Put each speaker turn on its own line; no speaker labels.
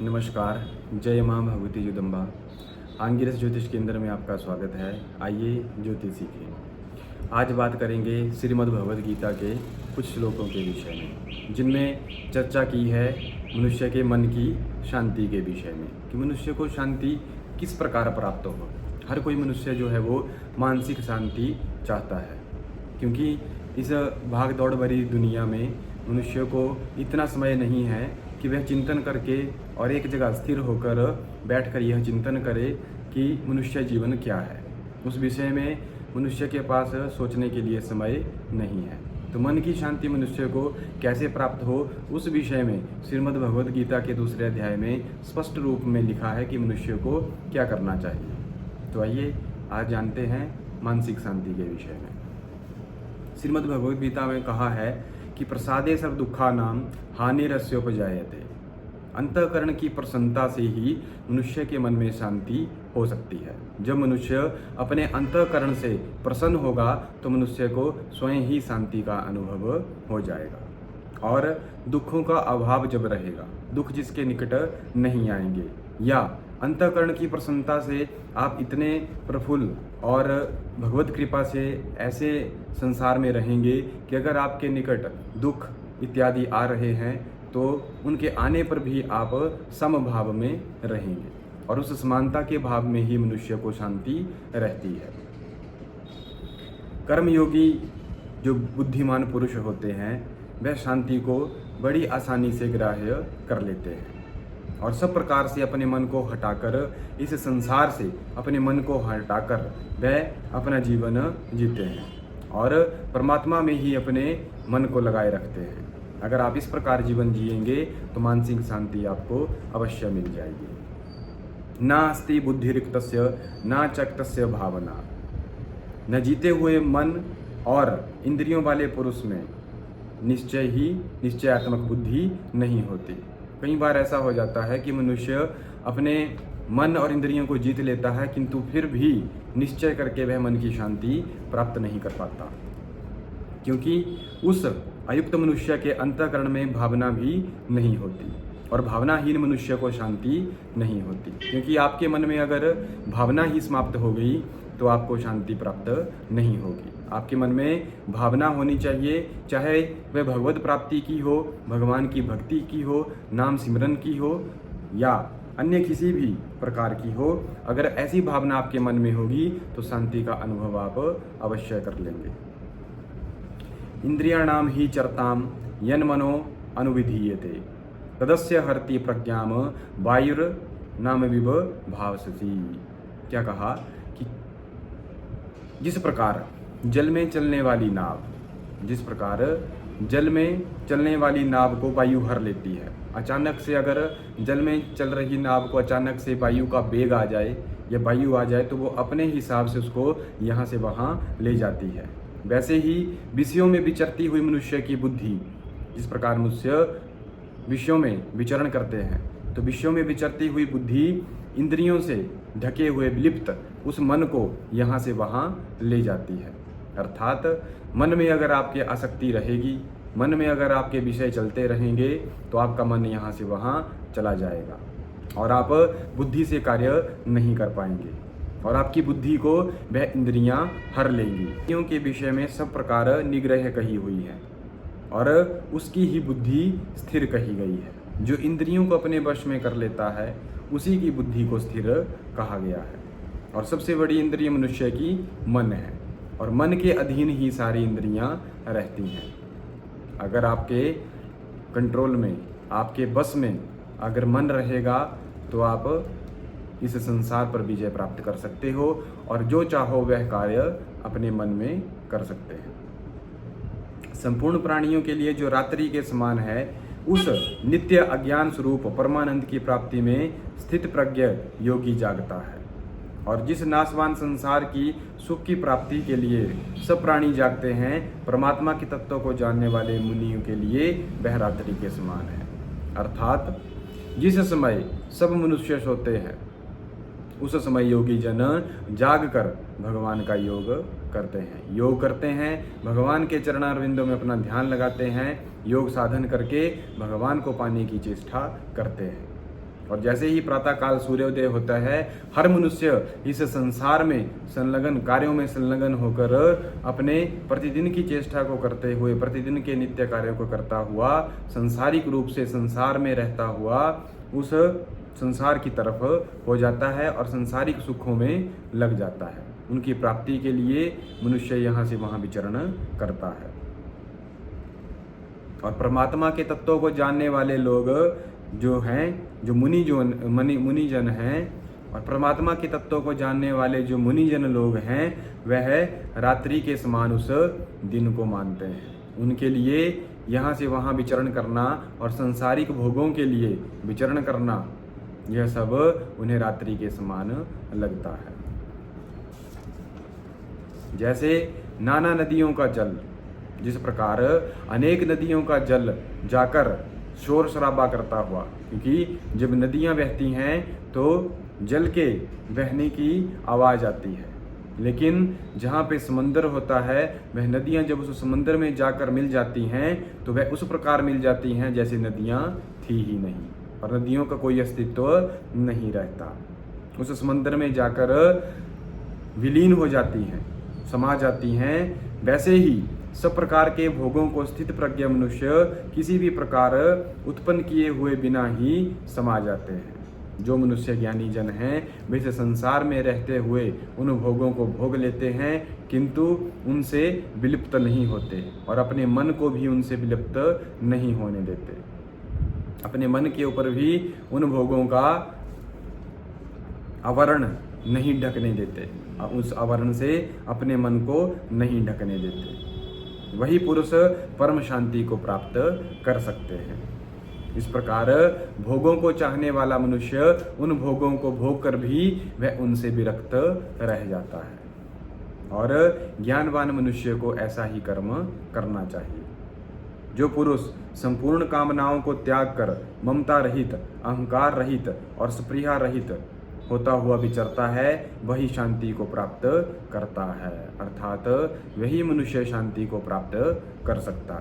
नमस्कार। जय माँ भगवती जगदम्बा। आंगिरस ज्योतिष केंद्र में आपका स्वागत है। आइए ज्योतिष सीखें। आज बात करेंगे श्रीमद् भगवद गीता के कुछ श्लोकों के विषय में, जिनमें चर्चा की है मनुष्य के मन की शांति के विषय में, कि मनुष्य को शांति किस प्रकार प्राप्त हो। हर कोई मनुष्य जो है वो मानसिक शांति चाहता है, क्योंकि इस भाग दौड़ भरी दुनिया में मनुष्य को इतना समय नहीं है कि वह चिंतन करके और एक जगह स्थिर होकर बैठकर यह चिंतन करे कि मनुष्य जीवन क्या है। उस विषय में मनुष्य के पास सोचने के लिए समय नहीं है। तो मन की शांति मनुष्य को कैसे प्राप्त हो, उस विषय में श्रीमद् भगवद गीता के दूसरे अध्याय में स्पष्ट रूप में लिखा है कि मनुष्य को क्या करना चाहिए। तो आइए आज जानते हैं मानसिक शांति के विषय में। श्रीमद् भगवद गीता में कहा है कि प्रसादे सर्व दुखा नाम हानिरस्योपजायते। अंतःकरण की प्रसन्नता से ही मनुष्य के मन में शांति हो सकती है। जब मनुष्य अपने अंतःकरण से प्रसन्न होगा तो मनुष्य को स्वयं ही शांति का अनुभव हो जाएगा। और दुखों का अभाव जब रहेगा, दुख जिसके निकट नहीं आएंगे, या अंतःकरण की प्रसन्नता से आप इतने प्रफुल्ल और भगवत कृपा से ऐसे संसार में रहेंगे कि अगर आपके निकट दुख इत्यादि आ रहे हैं तो उनके आने पर भी आप समभाव में रहेंगे, और उस समानता के भाव में ही मनुष्य को शांति रहती है। कर्मयोगी जो बुद्धिमान पुरुष होते हैं वह शांति को बड़ी आसानी से ग्राह्य कर लेते हैं और सब प्रकार से अपने मन को हटाकर, इस संसार से अपने मन को हटाकर वह अपना जीवन जीते हैं और परमात्मा में ही अपने मन को लगाए रखते हैं। अगर आप इस प्रकार जीवन जिएंगे तो मानसिक शांति आपको अवश्य मिल जाएगी। ना अस्ति बुद्धिरिक्तस्य ना चक्तस्य भावना। न जीते हुए मन और इंद्रियों वाले पुरुष में निश्चयात्मक बुद्धि नहीं होती। कई बार ऐसा हो जाता है कि मनुष्य अपने मन और इंद्रियों को जीत लेता है, किंतु फिर भी निश्चय करके वह मन की शांति प्राप्त नहीं कर पाता, क्योंकि उस अयुक्त मनुष्य के अंतःकरण में भावना भी नहीं होती, और भावनाहीन मनुष्य को शांति नहीं होती। क्योंकि आपके मन में अगर भावना ही समाप्त हो गई तो आपको शांति प्राप्त नहीं होगी। आपके मन में भावना होनी चाहिए, चाहे वह भगवत प्राप्ति की हो, भगवान की भक्ति की हो, नाम सिमरन की हो, या अन्य किसी भी प्रकार की हो। अगर ऐसी भावना आपके मन में होगी तो शांति का अनुभव आप अवश्य कर लेंगे। इंद्रियाणाम ही चरताम यन मनो अनुविधीयते तदस्य हरति प्रज्ञाम वायुर नाम विव भावससी। क्या कहा कि जिस प्रकार जल में चलने वाली नाव, जिस प्रकार जल में चलने वाली नाव को वायु हर लेती है, अचानक से अगर जल में चल रही नाव को अचानक से वायु का वेग आ जाए या वायु आ जाए तो वो अपने हिसाब से उसको यहाँ से वहाँ ले जाती है। वैसे ही विषयों में विचरती हुई मनुष्य की बुद्धि, जिस प्रकार मनुष्य विषयों में विचरण करते हैं, तो विषयों में विचरती हुई बुद्धि इंद्रियों से ढके हुए विलिप्त उस मन को यहाँ से वहाँ ले जाती है। अर्थात मन में अगर आपके आसक्ति रहेगी, मन में अगर आपके विषय चलते रहेंगे तो आपका मन यहाँ से वहाँ चला जाएगा और आप बुद्धि से कार्य नहीं कर पाएंगे, और आपकी बुद्धि को वह इंद्रियां हर लेंगी। इंद्रियों के विषय में सब प्रकार निग्रह कही हुई है और उसकी ही बुद्धि स्थिर कही गई है। जो इंद्रियों को अपने वश में कर लेता है उसी की बुद्धि को स्थिर कहा गया है। और सबसे बड़ी इंद्रिय मनुष्य की मन है, और मन के अधीन ही सारी इंद्रियां रहती हैं। अगर आपके कंट्रोल में, आपके बस में अगर मन रहेगा तो आप इस संसार पर विजय प्राप्त कर सकते हो और जो चाहो वह कार्य अपने मन में कर सकते हैं। संपूर्ण प्राणियों के लिए जो रात्रि के समान है, उस नित्य अज्ञान स्वरूप परमानंद की प्राप्ति में स्थित प्रज्ञ योगी जागता है, और जिस नाशवान संसार की सुख की प्राप्ति के लिए सब प्राणी जागते हैं, परमात्मा के तत्व को जानने वाले मुनियों के लिए वह रात्रि के समान है। अर्थात जिस समय सब मनुष्य सोते हैं उस समय योगी जन जाग कर भगवान का योग करते हैं। योग करते हैं, भगवान के चरणारविंदों में अपना ध्यान लगाते हैं, योग साधन करके भगवान को पाने की चेष्टा करते हैं। और जैसे ही प्रातःकाल सूर्योदय होता है, हर मनुष्य इस संसार में संलग्न, कार्यों में संलग्न होकर अपने प्रतिदिन की चेष्टा को करते हुए, प्रतिदिन के नित्य कार्यों को करता हुआ, सांसारिक रूप से संसार में रहता हुआ उस संसार की तरफ हो जाता है और संसारिक सुखों में लग जाता है। उनकी प्राप्ति के लिए मनुष्य यहाँ से वहाँ विचरण करता है। और परमात्मा के तत्वों को जानने वाले लोग जो हैं, जो मुनिजन हैं, और परमात्मा के तत्वों को जानने वाले जो मुनिजन लोग हैं, वह रात्रि के समान उस दिन को मानते हैं। उनके लिए यहाँ से वहाँ विचरण करना और सांसारिक भोगों के लिए विचरण करना, यह सब उन्हें रात्रि के समान लगता है। जैसे नाना नदियों का जल, जिस प्रकार अनेक नदियों का जल जाकर शोर शराबा करता हुआ, क्योंकि जब नदियां बहती हैं तो जल के बहने की आवाज़ आती है, लेकिन जहाँ पे समंदर होता है, वह नदियाँ जब उस समंदर में जाकर मिल जाती हैं तो वह उस प्रकार मिल जाती हैं जैसे नदियाँ थी ही नहीं, और नदियों का कोई अस्तित्व नहीं रहता। उस समंदर में जाकर विलीन हो जाती हैं, समा जाती हैं। वैसे ही सब प्रकार के भोगों को स्थित प्रज्ञ मनुष्य किसी भी प्रकार उत्पन्न किए हुए बिना ही समा जाते हैं। जो मनुष्य ज्ञानी जन हैं, वे इस संसार में रहते हुए उन भोगों को भोग लेते हैं, किंतु उनसे विलिप्त नहीं होते और अपने मन को भी उनसे विलिप्त नहीं होने देते। अपने मन के ऊपर भी उन भोगों का आवरण नहीं ढकने देते, उस आवरण से अपने मन को नहीं ढकने देते। वही पुरुष परम शांति को प्राप्त कर सकते हैं। इस प्रकार भोगों को चाहने वाला मनुष्य उन भोगों को भोग कर भी वह उनसे विरक्त रह जाता है, और ज्ञानवान मनुष्य को ऐसा ही कर्म करना चाहिए। जो पुरुष संपूर्ण कामनाओं को त्याग कर ममता रहित, अहंकार रहित और स्पृहा रहित होता हुआ विचरता है, वही शांति को प्राप्त करता है, अर्थात वही मनुष्य शांति को प्राप्त कर सकता है।